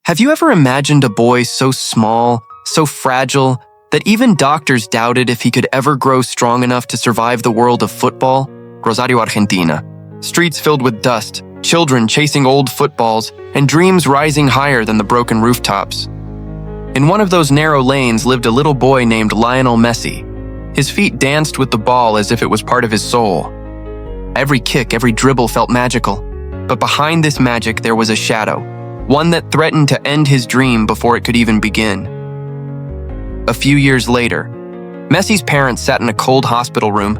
Have you ever imagined a boy so small, so fragile, that even doctors doubted if he could ever grow strong enough to survive the world of football? Rosario, Argentina. Streets filled with dust, children chasing old footballs, and dreams rising higher than the broken rooftops. In one of those narrow lanes lived a little boy named Lionel Messi. His feet danced with the ball as if it was part of his soul. Every kick, every dribble felt magical. But behind this magic there was a shadow, one that threatened to end his dream before it could even begin. A few years later, Messi's parents sat in a cold hospital room,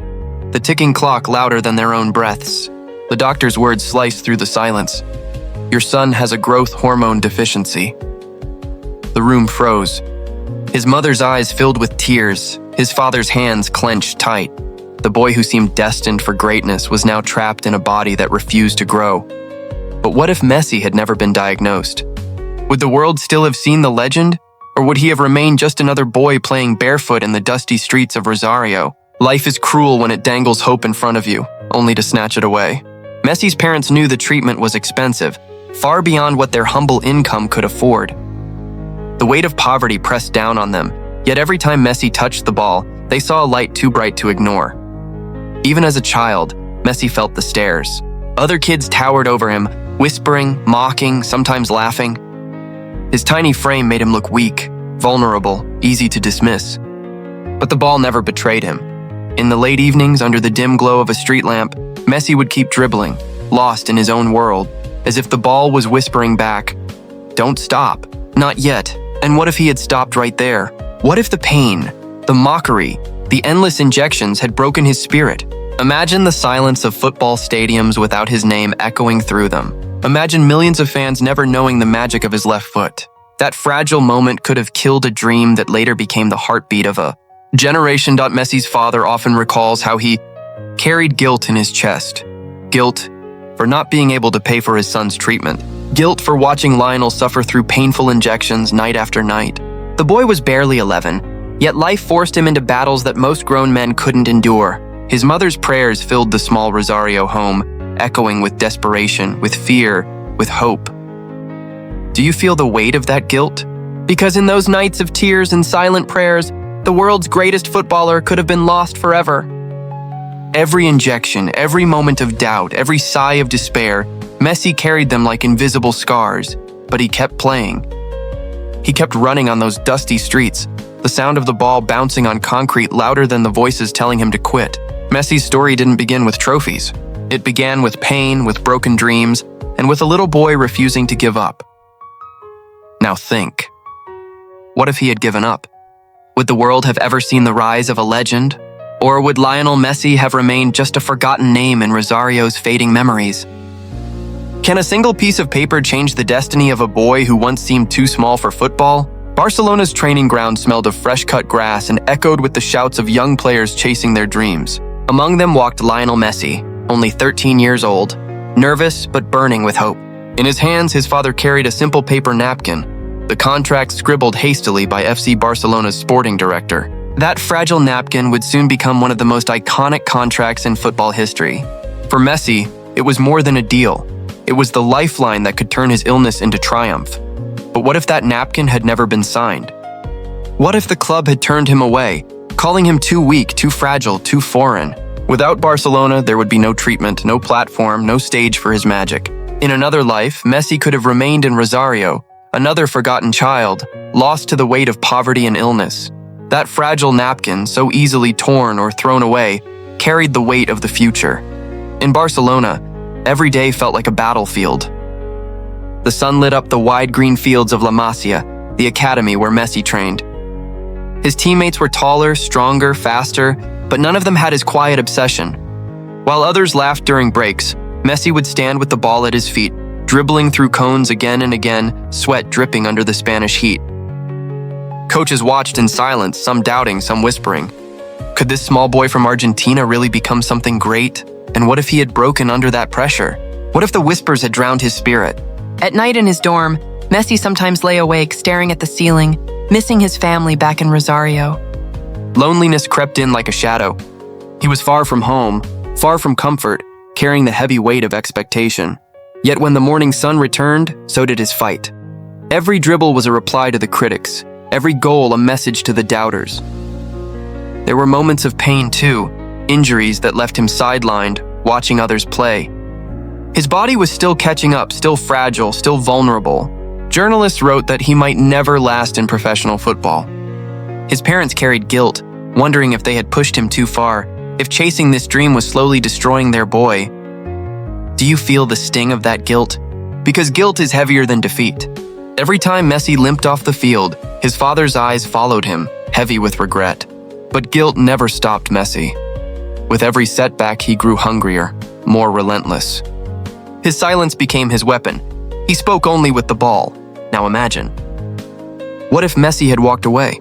the ticking clock louder than their own breaths. The doctor's words sliced through the silence. "Your son has a growth hormone deficiency." The room froze. His mother's eyes filled with tears, his father's hands clenched tight. The boy who seemed destined for greatness was now trapped in a body that refused to grow. But what if Messi had never been diagnosed? Would the world still have seen the legend? Or would he have remained just another boy playing barefoot in the dusty streets of Rosario? Life is cruel when it dangles hope in front of you, only to snatch it away. Messi's parents knew the treatment was expensive, far beyond what their humble income could afford. The weight of poverty pressed down on them, yet every time Messi touched the ball, they saw a light too bright to ignore. Even as a child, Messi felt the stares. Other kids towered over him, whispering, mocking, sometimes laughing. His tiny frame made him look weak, vulnerable, easy to dismiss. But the ball never betrayed him. In the late evenings, under the dim glow of a street lamp, Messi would keep dribbling, lost in his own world, as if the ball was whispering back, "Don't stop, not yet." And what if he had stopped right there? What if the pain, the mockery, the endless injections had broken his spirit? Imagine the silence of football stadiums without his name echoing through them. Imagine millions of fans never knowing the magic of his left foot. That fragile moment could have killed a dream that later became the heartbeat of a generation. Messi's father often recalls how he carried guilt in his chest. Guilt for not being able to pay for his son's treatment. Guilt for watching Lionel suffer through painful injections night after night. The boy was barely 11, yet life forced him into battles that most grown men couldn't endure. His mother's prayers filled the small Rosario home, echoing with desperation, with fear, with hope. Do you feel the weight of that guilt? Because in those nights of tears and silent prayers, the world's greatest footballer could have been lost forever. Every injection, every moment of doubt, every sigh of despair, Messi carried them like invisible scars, but he kept playing. He kept running on those dusty streets, the sound of the ball bouncing on concrete louder than the voices telling him to quit. Messi's story didn't begin with trophies. It began with pain, with broken dreams, and with a little boy refusing to give up. Now think. What if he had given up? Would the world have ever seen the rise of a legend? Or would Lionel Messi have remained just a forgotten name in Rosario's fading memories? Can a single piece of paper change the destiny of a boy who once seemed too small for football? Barcelona's training ground smelled of fresh-cut grass and echoed with the shouts of young players chasing their dreams. Among them walked Lionel Messi, only 13 years old, nervous but burning with hope. In his hands, his father carried a simple paper napkin, the contract scribbled hastily by FC Barcelona's sporting director. That fragile napkin would soon become one of the most iconic contracts in football history. For Messi, it was more than a deal. It was the lifeline that could turn his illness into triumph. But what if that napkin had never been signed? What if the club had turned him away, calling him too weak, too fragile, too foreign? Without Barcelona, there would be no treatment, no platform, no stage for his magic. In another life, Messi could have remained in Rosario, another forgotten child, lost to the weight of poverty and illness. That fragile napkin, so easily torn or thrown away, carried the weight of the future. In Barcelona, every day felt like a battlefield. The sun lit up the wide green fields of La Masia, the academy where Messi trained. His teammates were taller, stronger, faster, but none of them had his quiet obsession. While others laughed during breaks, Messi would stand with the ball at his feet, dribbling through cones again and again, sweat dripping under the Spanish heat. Coaches watched in silence, some doubting, some whispering. Could this small boy from Argentina really become something great? And what if he had broken under that pressure? What if the whispers had drowned his spirit? At night in his dorm, Messi sometimes lay awake staring at the ceiling, missing his family back in Rosario. Loneliness crept in like a shadow. He was far from home, far from comfort, carrying the heavy weight of expectation. Yet when the morning sun returned, so did his fight. Every dribble was a reply to the critics, every goal a message to the doubters. There were moments of pain too, injuries that left him sidelined, watching others play. His body was still catching up, still fragile, still vulnerable. Journalists wrote that he might never last in professional football. His parents carried guilt, wondering if they had pushed him too far, if chasing this dream was slowly destroying their boy. Do you feel the sting of that guilt? Because guilt is heavier than defeat. Every time Messi limped off the field, his father's eyes followed him, heavy with regret. But guilt never stopped Messi. With every setback, he grew hungrier, more relentless. His silence became his weapon. He spoke only with the ball. Now imagine. What if Messi had walked away?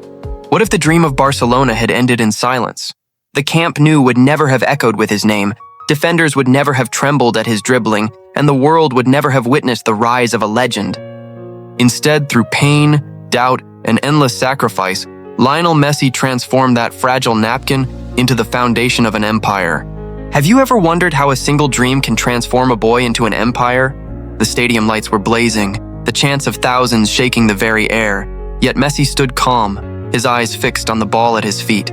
What if the dream of Barcelona had ended in silence? The Camp Nou would never have echoed with his name, defenders would never have trembled at his dribbling, and the world would never have witnessed the rise of a legend. Instead, through pain, doubt, and endless sacrifice, Lionel Messi transformed that fragile napkin into the foundation of an empire. Have you ever wondered how a single dream can transform a boy into an empire? The stadium lights were blazing, the chants of thousands shaking the very air, yet Messi stood calm, his eyes fixed on the ball at his feet.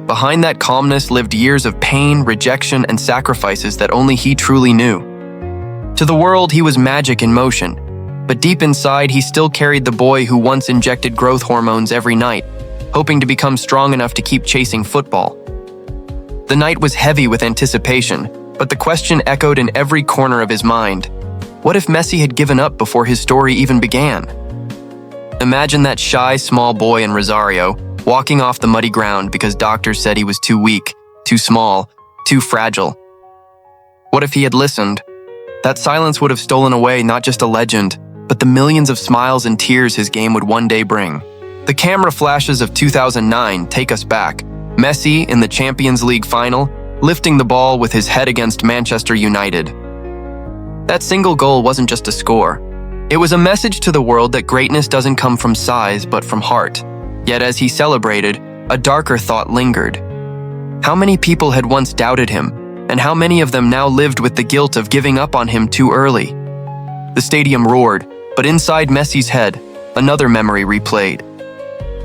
Behind that calmness lived years of pain, rejection, and sacrifices that only he truly knew. To the world, he was magic in motion, but deep inside, he still carried the boy who once injected growth hormones every night, hoping to become strong enough to keep chasing football. The night was heavy with anticipation, but the question echoed in every corner of his mind. What if Messi had given up before his story even began? Imagine that shy, small boy in Rosario, walking off the muddy ground because doctors said he was too weak, too small, too fragile. What if he had listened? That silence would have stolen away not just a legend, but the millions of smiles and tears his game would one day bring. The camera flashes of 2009 take us back. Messi in the Champions League final, lifting the ball with his head against Manchester United. That single goal wasn't just a score. It was a message to the world that greatness doesn't come from size but from heart. Yet as he celebrated, a darker thought lingered. How many people had once doubted him, and how many of them now lived with the guilt of giving up on him too early? The stadium roared, but inside Messi's head, another memory replayed.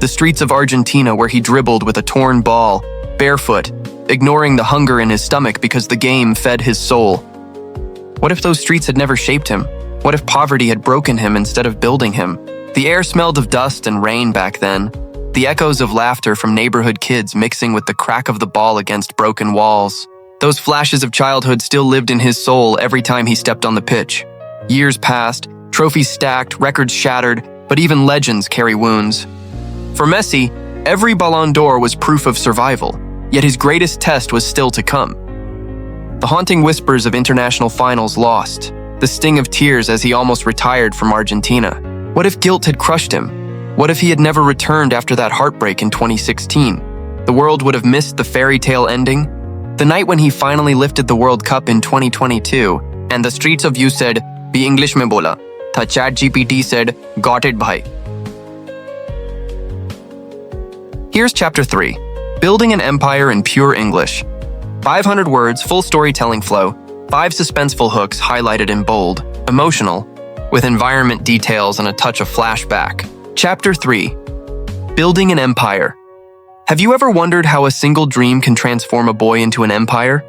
The streets of Argentina where he dribbled with a torn ball, barefoot, ignoring the hunger in his stomach because the game fed his soul. What if those streets had never shaped him? What if poverty had broken him instead of building him? The air smelled of dust and rain back then, the echoes of laughter from neighborhood kids mixing with the crack of the ball against broken walls. Those flashes of childhood still lived in his soul every time he stepped on the pitch. Years passed, trophies stacked, records shattered, but even legends carry wounds. For Messi, every Ballon d'Or was proof of survival, yet his greatest test was still to come. The haunting whispers of international finals lost, the sting of tears as he almost retired from Argentina. What if guilt had crushed him? What if he had never returned after that heartbreak in 2016? The world would have missed the fairy tale ending. The night when he finally lifted the World Cup in 2022, and the streets of you said, "Bhi English mein bola." The ChatGPT said, "Got it, bhai." Here's Chapter 3, Building an Empire in Pure English. 500 words, full storytelling flow, 5 suspenseful hooks highlighted in bold, emotional, with environment details and a touch of flashback. Chapter 3, Building an Empire. Have you ever wondered how a single dream can transform a boy into an empire?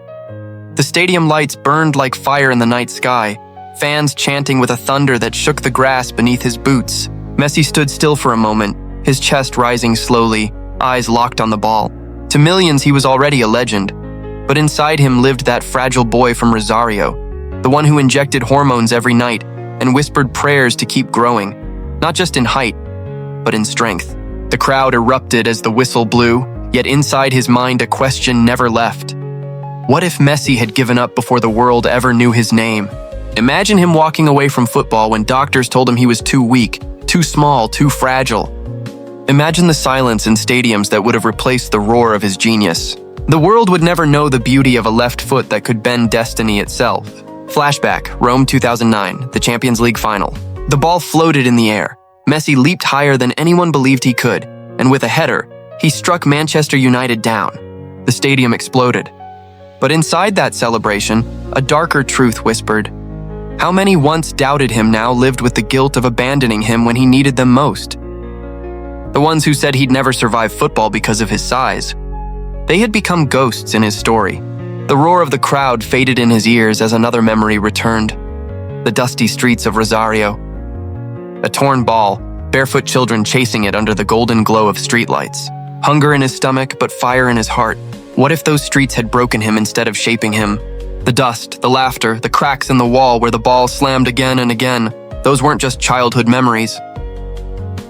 The stadium lights burned like fire in the night sky, fans chanting with a thunder that shook the grass beneath his boots. Messi stood still for a moment, his chest rising slowly, eyes locked on the ball. To millions, he was already a legend, but inside him lived that fragile boy from Rosario, the one who injected hormones every night and whispered prayers to keep growing, not just in height, but in strength. The crowd erupted as the whistle blew, yet inside his mind a question never left. What if Messi had given up before the world ever knew his name? Imagine him walking away from football when doctors told him he was too weak, too small, too fragile. Imagine the silence in stadiums that would have replaced the roar of his genius. The world would never know the beauty of a left foot that could bend destiny itself. Flashback, Rome 2009, the Champions League final. The ball floated in the air. Messi leaped higher than anyone believed he could, and with a header, he struck Manchester United down. The stadium exploded. But inside that celebration, a darker truth whispered, How many once doubted him now lived with the guilt of abandoning him when he needed them most? The ones who said he'd never survive football because of his size. They had become ghosts in his story. The roar of the crowd faded in his ears as another memory returned. The dusty streets of Rosario. A torn ball, barefoot children chasing it under the golden glow of streetlights. Hunger in his stomach, but fire in his heart. What if those streets had broken him instead of shaping him? The dust, the laughter, the cracks in the wall where the ball slammed again and again, those weren't just childhood memories.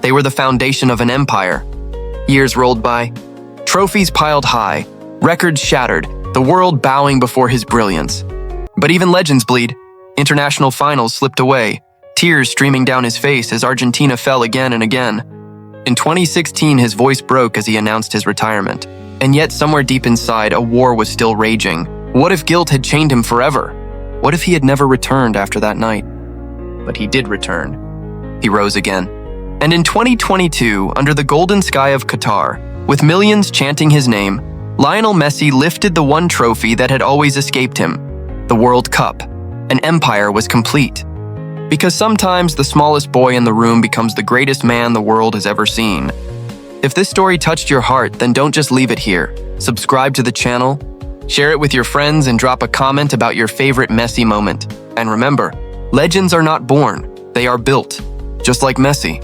They were the foundation of an empire. Years rolled by, trophies piled high, records shattered, the world bowing before his brilliance. But even legends bleed. International finals slipped away, tears streaming down his face as Argentina fell again and again. In 2016, his voice broke as he announced his retirement. And yet somewhere deep inside, a war was still raging. What if guilt had chained him forever? What if he had never returned after that night? But he did return. He rose again. And in 2022, under the golden sky of Qatar, with millions chanting his name, Lionel Messi lifted the one trophy that had always escaped him, the World Cup. An empire was complete. Because sometimes the smallest boy in the room becomes the greatest man the world has ever seen. If this story touched your heart, then don't just leave it here. Subscribe to the channel, share it with your friends, and drop a comment about your favorite Messi moment. And remember, legends are not born, they are built, just like Messi.